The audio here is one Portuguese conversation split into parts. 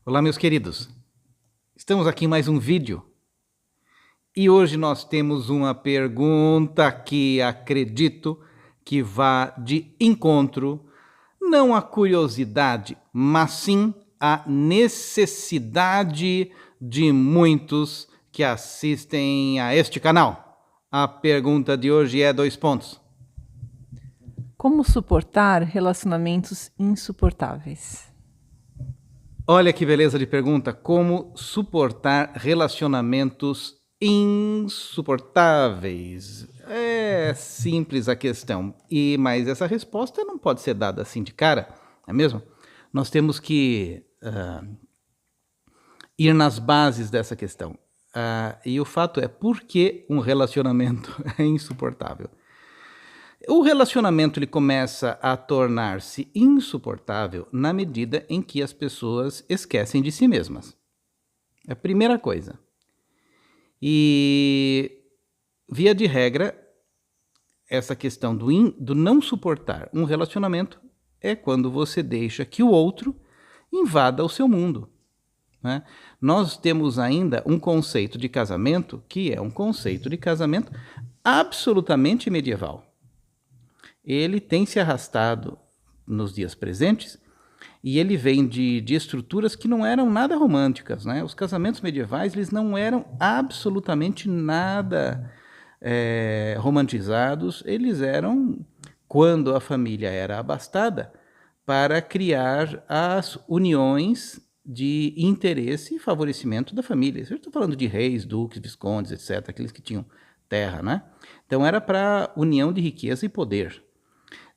Olá, meus queridos. Estamos aqui em mais um vídeo e hoje nós temos uma pergunta que acredito que vá de encontro não à curiosidade, mas sim à necessidade de muitos que assistem a este canal. A pergunta de hoje é 2 pontos. Como suportar relacionamentos insuportáveis? Olha que beleza de pergunta. Como suportar relacionamentos insuportáveis? É simples a questão, mas essa resposta não pode ser dada assim de cara, não é mesmo? Nós temos que ir nas bases dessa questão. E o fato é, por que um relacionamento é insuportável? O relacionamento ele começa a tornar-se insuportável na medida em que as pessoas esquecem de si mesmas. É a primeira coisa. E, via de regra, essa questão do não suportar um relacionamento é quando você deixa que o outro invada o seu mundo, né? Nós temos ainda um conceito de casamento que é um conceito de casamento absolutamente medieval. Ele tem se arrastado nos dias presentes e ele vem de estruturas que não eram nada românticas, né? Os casamentos medievais eles não eram absolutamente nada romantizados, eles eram, quando a família era abastada, para criar as uniões de interesse e favorecimento da família. Eu estou falando de reis, duques, viscondes, etc., aqueles que tinham terra, né? Então era para união de riqueza e poder.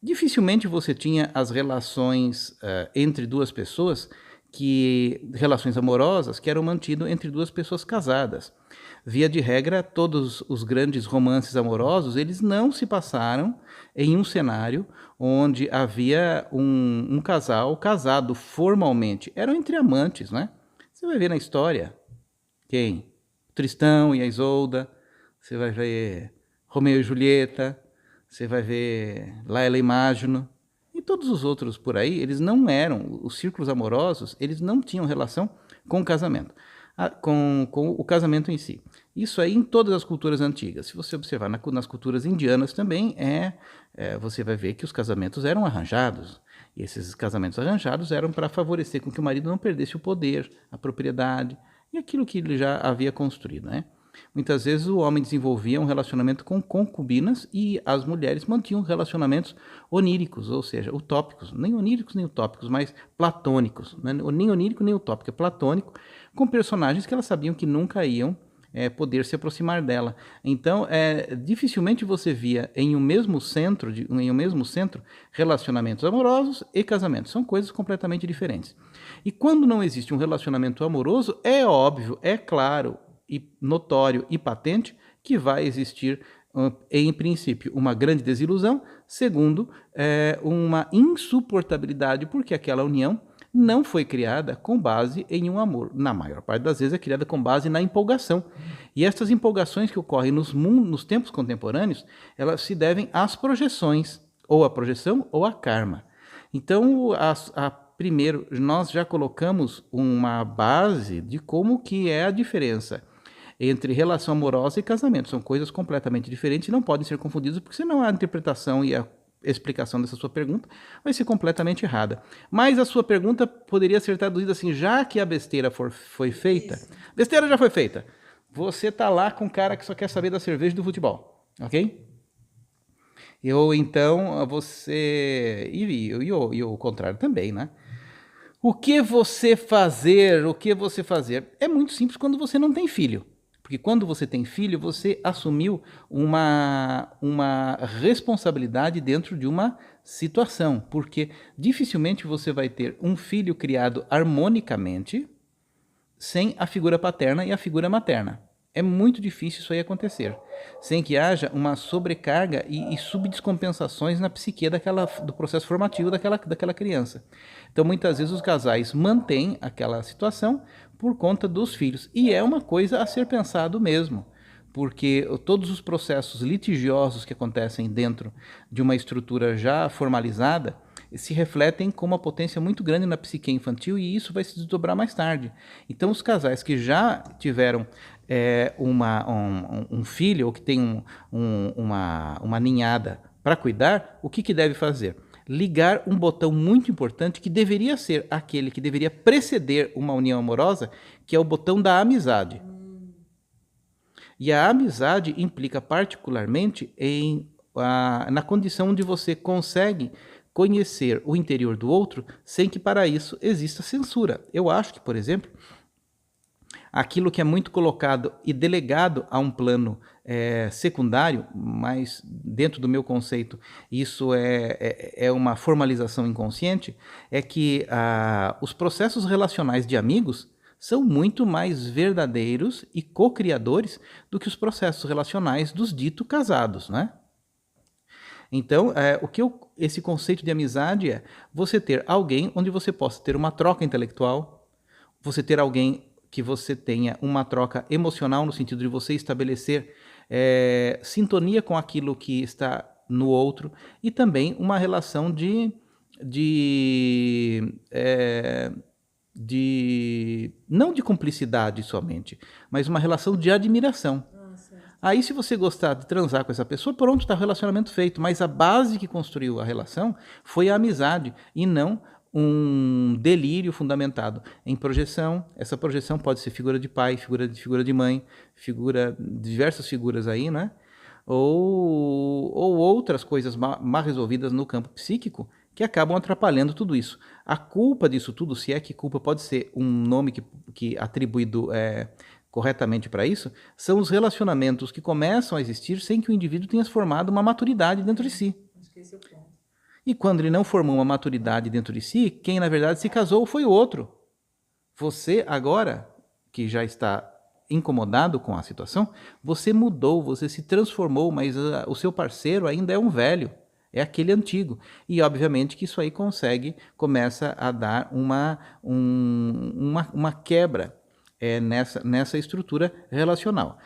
Dificilmente você tinha as relações entre duas pessoas, relações amorosas que eram mantidas entre duas pessoas casadas. Via de regra, todos os grandes romances amorosos, eles não se passaram em um cenário onde havia um casal casado formalmente. Eram entre amantes, né? Você vai ver na história quem? Tristão e a Isolda, você vai ver Romeu e Julieta, você vai ver Laila e Mágino, e todos os outros por aí, eles não eram, os círculos amorosos, eles não tinham relação com o casamento, com o casamento em si. Isso aí em todas as culturas antigas. Se você observar nas culturas indianas também, você vai ver que os casamentos eram arranjados. E esses casamentos arranjados eram para favorecer com que o marido não perdesse o poder, a propriedade e aquilo que ele já havia construído, né? Muitas vezes o homem desenvolvia um relacionamento com concubinas e as mulheres mantinham relacionamentos oníricos, ou seja, utópicos, nem oníricos nem utópicos, mas platônicos, né? Nem onírico nem utópico, é platônico, com personagens que elas sabiam que nunca iam poder se aproximar dela. Então, dificilmente você via em um mesmo centro relacionamentos amorosos e casamentos. São coisas completamente diferentes. E quando não existe um relacionamento amoroso, é óbvio, é claro, e notório e patente que vai existir, em princípio, uma grande desilusão, segundo, uma insuportabilidade, porque aquela união não foi criada com base em um amor. Na maior parte das vezes é criada com base na empolgação. E essas empolgações que ocorrem nos tempos contemporâneos, elas se devem às projeções, ou à projeção ou à karma. Então, primeiro, nós já colocamos uma base de como que é a diferença entre relação amorosa e casamento. São coisas completamente diferentes e não podem ser confundidas, porque senão a interpretação e a explicação dessa sua pergunta vai ser completamente errada. Mas a sua pergunta poderia ser traduzida assim: já que a besteira foi feita, besteira já foi feita, você tá lá com um cara que só quer saber da cerveja e do futebol, ok? Ou então você... E o contrário também, né? O que você fazer? É muito simples quando você não tem filho. Porque quando você tem filho, você assumiu uma responsabilidade dentro de uma situação. Porque dificilmente você vai ter um filho criado harmonicamente sem a figura paterna e a figura materna. É muito difícil isso aí acontecer, sem que haja uma sobrecarga e subdescompensações na psique do processo formativo daquela criança. Então, muitas vezes, os casais mantêm aquela situação por conta dos filhos. E é uma coisa a ser pensado mesmo, porque todos os processos litigiosos que acontecem dentro de uma estrutura já formalizada, se refletem com uma potência muito grande na psique infantil e isso vai se desdobrar mais tarde. Então, os casais que já tiveram um filho ou que tem uma ninhada para cuidar, o que deve fazer? Ligar um botão muito importante que deveria ser aquele que deveria preceder uma união amorosa, que é o botão da amizade. E a amizade implica particularmente na condição onde você consegue conhecer o interior do outro sem que para isso exista censura. Eu acho que, por exemplo, aquilo que é muito colocado e delegado a um plano secundário, mas dentro do meu conceito isso é uma formalização inconsciente, é que os processos relacionais de amigos são muito mais verdadeiros e co-criadores do que os processos relacionais dos dito casados, né? Então, esse conceito de amizade é você ter alguém onde você possa ter uma troca intelectual, você ter alguém que você tenha uma troca emocional no sentido de você estabelecer sintonia com aquilo que está no outro e também uma relação não de cumplicidade somente, mas uma relação de admiração. Aí, se você gostar de transar com essa pessoa, pronto, está o relacionamento feito. Mas a base que construiu a relação foi a amizade e não um delírio fundamentado em projeção. Essa projeção pode ser figura de pai, figura de mãe, diversas figuras aí, né? Ou outras coisas mal resolvidas no campo psíquico que acabam atrapalhando tudo isso. A culpa disso tudo, se é que culpa pode ser um nome que atribuído corretamente para isso, são os relacionamentos que começam a existir sem que o indivíduo tenha formado uma maturidade dentro de si. Acho que esse é o ponto. E quando ele não formou uma maturidade dentro de si, quem na verdade se casou foi o outro. Você agora, que já está incomodado com a situação, você mudou, você se transformou, mas o seu parceiro ainda é um velho, é aquele antigo. E obviamente que isso aí começa a dar uma quebra nessa estrutura relacional.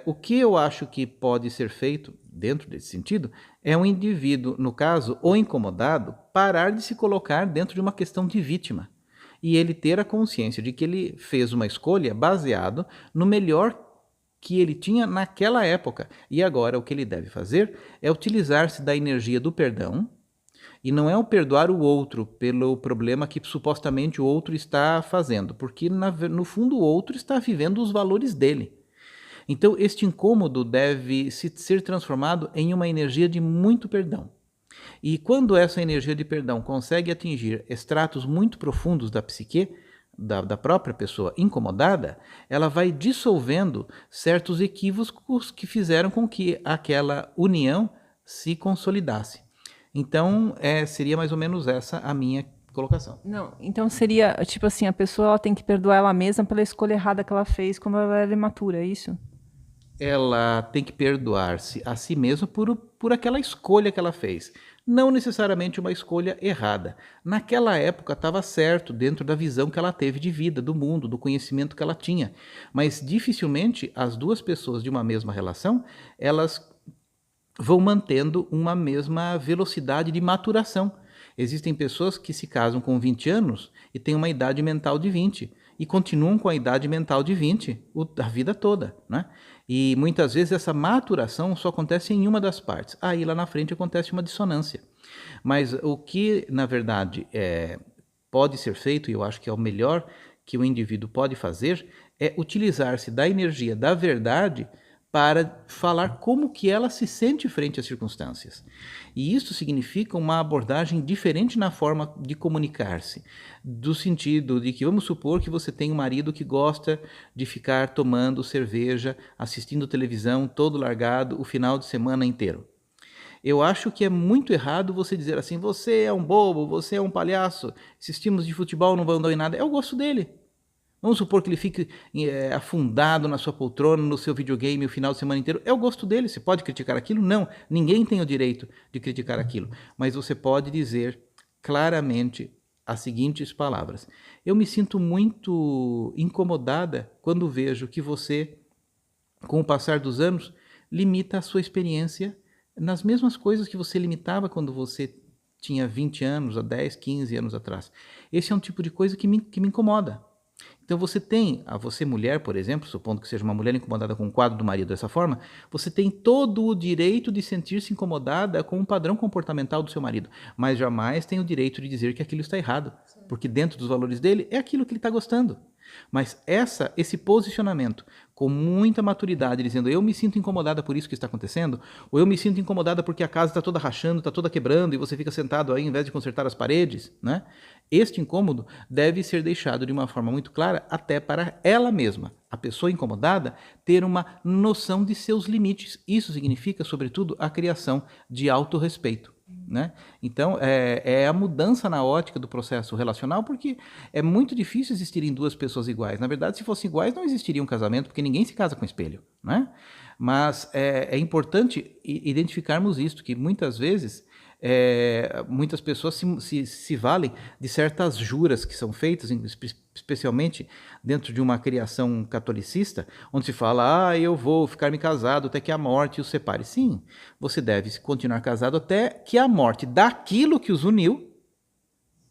O que eu acho que pode ser feito dentro desse sentido é um indivíduo, no caso, o incomodado, parar de se colocar dentro de uma questão de vítima e ele ter a consciência de que ele fez uma escolha baseado no melhor que ele tinha naquela época. E agora o que ele deve fazer é utilizar-se da energia do perdão. E não é o perdoar o outro pelo problema que supostamente o outro está fazendo, porque no fundo o outro está vivendo os valores dele. Então este incômodo deve ser transformado em uma energia de muito perdão. E quando essa energia de perdão consegue atingir estratos muito profundos da psique, da própria pessoa incomodada, ela vai dissolvendo certos equívocos que fizeram com que aquela união se consolidasse. Então, seria mais ou menos essa a minha colocação. Não, então seria, tipo assim, a pessoa ela tem que perdoar ela mesma pela escolha errada que ela fez quando ela era imatura, é isso? Ela tem que perdoar-se a si mesma por aquela escolha que ela fez. Não necessariamente uma escolha errada. Naquela época estava certo, dentro da visão que ela teve de vida, do mundo, do conhecimento que ela tinha. Mas dificilmente as duas pessoas de uma mesma relação, elas vão mantendo uma mesma velocidade de maturação. Existem pessoas que se casam com 20 anos e têm uma idade mental de 20 e continuam com a idade mental de 20 a vida toda, né? E muitas vezes essa maturação só acontece em uma das partes. Aí lá na frente acontece uma dissonância. Mas o que, na verdade, pode ser feito, e eu acho que é o melhor que o indivíduo pode fazer, é utilizar-se da energia da verdade para falar como que ela se sente frente às circunstâncias. E isso significa uma abordagem diferente na forma de comunicar-se, do sentido de que, vamos supor que você tem um marido que gosta de ficar tomando cerveja, assistindo televisão, todo largado, o final de semana inteiro. Eu acho que é muito errado você dizer assim, você é um bobo, você é um palhaço, esses times de futebol não vão dar em nada. É o gosto dele. Vamos supor que ele fique afundado na sua poltrona, no seu videogame o final de semana inteiro. É o gosto dele. Você pode criticar aquilo? Não. Ninguém tem o direito de criticar aquilo. Mas você pode dizer claramente as seguintes palavras. Eu me sinto muito incomodada quando vejo que você, com o passar dos anos, limita a sua experiência nas mesmas coisas que você limitava quando você tinha 20 anos, há 10, 15 anos atrás. Esse é um tipo de coisa que me incomoda. Então você mulher, por exemplo, supondo que seja uma mulher incomodada com o quadro do marido dessa forma, você tem todo o direito de sentir-se incomodada com o padrão comportamental do seu marido, mas jamais tem o direito de dizer que aquilo está errado, porque dentro dos valores dele é aquilo que ele está gostando. Mas esse posicionamento com muita maturidade, dizendo eu me sinto incomodada por isso que está acontecendo, ou eu me sinto incomodada porque a casa está toda rachando, está toda quebrando e você fica sentado aí em vez de consertar as paredes, né? Este incômodo deve ser deixado de uma forma muito clara até para ela mesma, a pessoa incomodada, ter uma noção de seus limites. Isso significa, sobretudo, a criação de autorrespeito. Né? Então, é a mudança na ótica do processo relacional, porque é muito difícil existirem duas pessoas iguais. Na verdade, se fossem iguais, não existiria um casamento, porque ninguém se casa com espelho. Né? Mas é importante identificarmos isto, que muitas vezes muitas pessoas se valem de certas juras que são feitas, especialmente dentro de uma criação catolicista, onde se fala, eu vou ficar-me casado até que a morte os separe. Sim, você deve continuar casado até que a morte daquilo que os uniu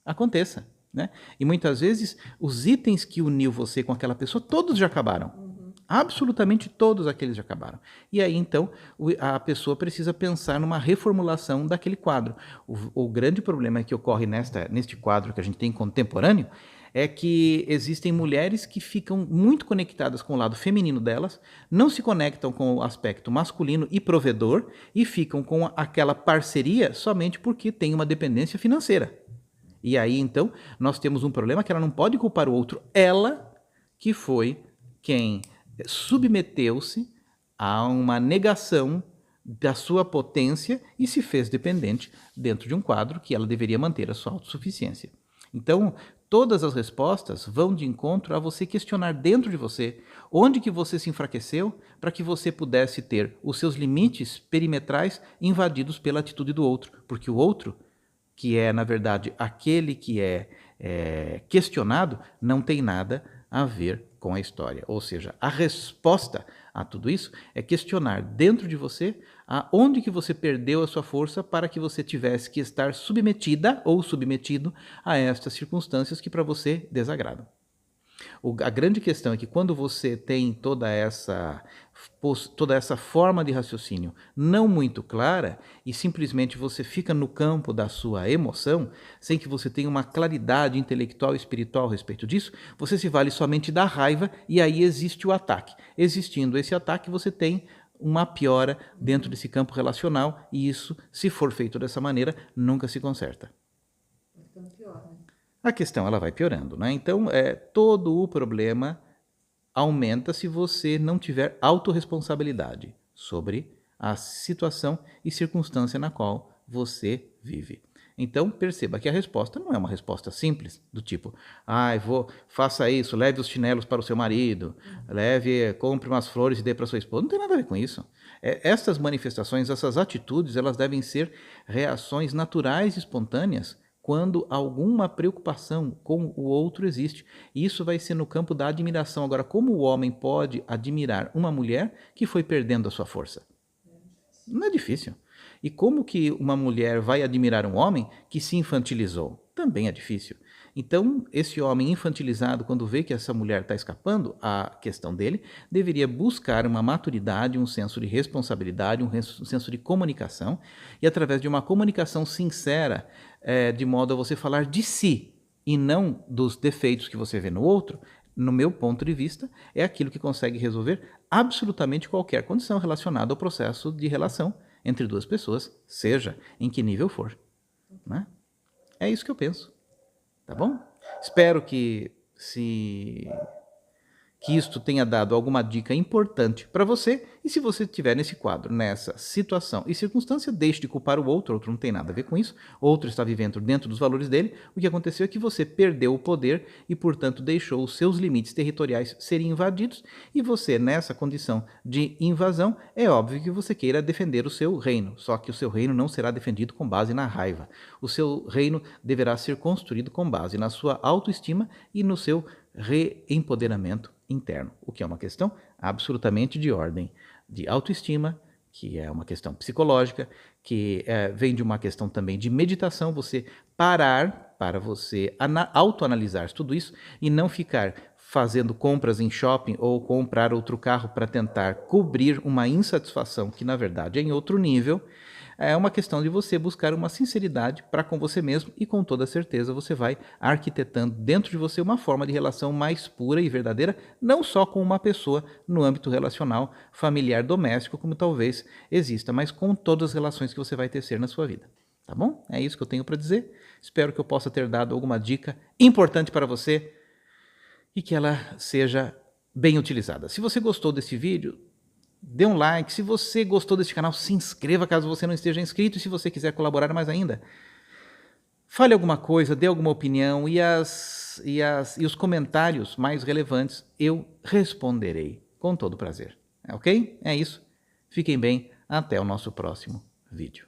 aconteça. Né? E muitas vezes os itens que uniu você com aquela pessoa, todos já acabaram. Absolutamente todos aqueles já acabaram. E aí, então, a pessoa precisa pensar numa reformulação daquele quadro. O grande problema que ocorre neste quadro que a gente tem contemporâneo é que existem mulheres que ficam muito conectadas com o lado feminino delas, não se conectam com o aspecto masculino e provedor e ficam com aquela parceria somente porque tem uma dependência financeira. E aí, então, nós temos um problema que ela não pode culpar o outro. Ela que foi quem submeteu-se a uma negação da sua potência e se fez dependente dentro de um quadro que ela deveria manter a sua autossuficiência. Então, todas as respostas vão de encontro a você questionar dentro de você onde que você se enfraqueceu para que você pudesse ter os seus limites perimetrais invadidos pela atitude do outro, porque o outro, que é, na verdade, aquele que é questionado, não tem nada a ver com a história. Ou seja, a resposta a tudo isso é questionar dentro de você aonde que você perdeu a sua força para que você tivesse que estar submetida ou submetido a estas circunstâncias que para você desagradam. A grande questão é que quando você tem toda essa forma de raciocínio não muito clara e simplesmente você fica no campo da sua emoção, sem que você tenha uma claridade intelectual e espiritual a respeito disso, você se vale somente da raiva e aí existe o ataque. Existindo esse ataque, você tem uma piora dentro desse campo relacional e isso, se for feito dessa maneira, nunca se conserta. A questão ela vai piorando, né? Então, todo o problema aumenta se você não tiver autorresponsabilidade sobre a situação e circunstância na qual você vive. Então, perceba que a resposta não é uma resposta simples, do tipo, faça isso, leve os chinelos para o seu marido, compre umas flores e dê para sua esposa. Não tem nada a ver com isso. Essas manifestações, essas atitudes, elas devem ser reações naturais e espontâneas quando alguma preocupação com o outro existe. Isso vai ser no campo da admiração. Agora, como o homem pode admirar uma mulher que foi perdendo a sua força? Não é difícil. E como que uma mulher vai admirar um homem que se infantilizou? Também é difícil. Então, esse homem infantilizado, quando vê que essa mulher está escapando à questão dele, deveria buscar uma maturidade, um senso de responsabilidade, um senso de comunicação, e através de uma comunicação sincera, de modo a você falar de si e não dos defeitos que você vê no outro, no meu ponto de vista, é aquilo que consegue resolver absolutamente qualquer condição relacionada ao processo de relação entre duas pessoas, seja em que nível for. Né? É isso que eu penso. Tá bom? Espero que isto tenha dado alguma dica importante para você, e se você estiver nesse quadro, nessa situação e circunstância, deixe de culpar o outro não tem nada a ver com isso, outro está vivendo dentro dos valores dele, o que aconteceu é que você perdeu o poder e, portanto, deixou os seus limites territoriais serem invadidos, e você, nessa condição de invasão, é óbvio que você queira defender o seu reino, só que o seu reino não será defendido com base na raiva, o seu reino deverá ser construído com base na sua autoestima e no seu reempoderamento interno, o que é uma questão absolutamente de ordem de autoestima, que é uma questão psicológica, que vem de uma questão também de meditação, você parar para você autoanalisar tudo isso e não ficar fazendo compras em shopping ou comprar outro carro para tentar cobrir uma insatisfação que na verdade é em outro nível. É uma questão de você buscar uma sinceridade para com você mesmo e com toda certeza você vai arquitetando dentro de você uma forma de relação mais pura e verdadeira, não só com uma pessoa no âmbito relacional, familiar, doméstico, como talvez exista, mas com todas as relações que você vai tecer na sua vida. Tá bom? É isso que eu tenho para dizer. Espero que eu possa ter dado alguma dica importante para você e que ela seja bem utilizada. Se você gostou desse vídeo, dê um like. Se você gostou deste canal, se inscreva caso você não esteja inscrito. E se você quiser colaborar mais ainda, fale alguma coisa, dê alguma opinião e os comentários mais relevantes eu responderei com todo prazer. Ok? É isso. Fiquem bem. Até o nosso próximo vídeo.